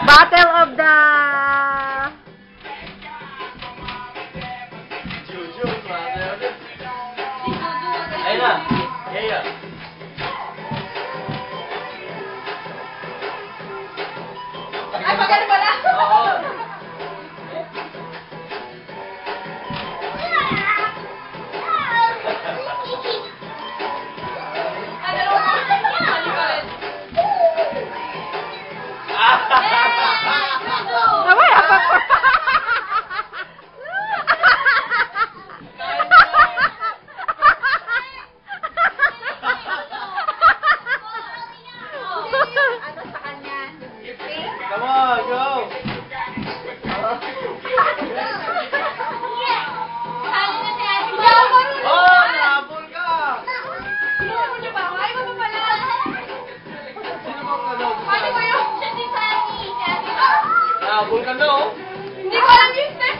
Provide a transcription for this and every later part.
Battle of the... Ayun na. Yeah. Ay, maganda pala. Oo. Mamaya pa po. Ano sa kanya? Come on, go! Oh, nahabol ka! Tinulungan niyo ba ako? Ay, ba pala? Sino bang ano? Paano ba yun? Siya si Sunny. Nahabol ka na, oh. Hindi ko alam yung step.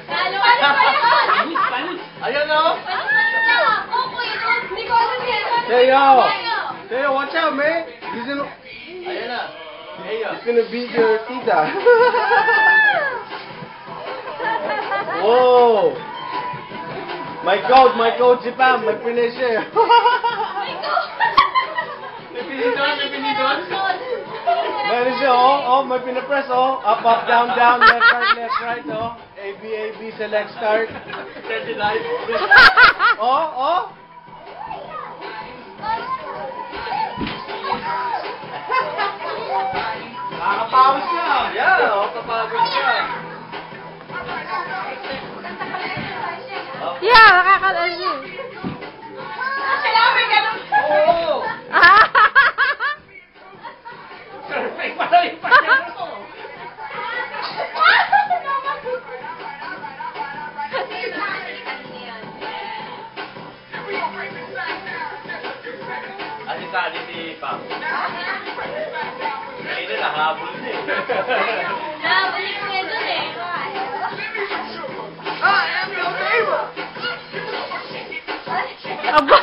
Paano ba yun? Ayan, oh. Hindi ko alam yan. Teo! Teo, watch out, man! He's Ayan na. Yeah. gonna beat your tita. Whoa! My coach, si Pam, may finish siya. May pinidon. Meron siya, oh, may pinapress, oh. Up, down, left, right, oh. A, B, select, start. 39. Oh. Nakakapawis siya. Yeah, oh, kapagod siya. Yeah, nakakalaan niyo. Kailangan may ganun. Oo. Perfect pala yung pagkakot mo. Asitali si Pam. Ngayon na nahabol niya eh. Nabalik ko yan dun eh. Aba.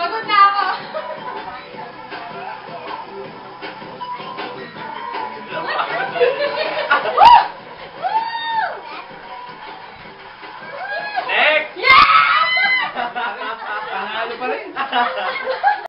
Pagod na ako. Next! Yeah! Panalo pa rin.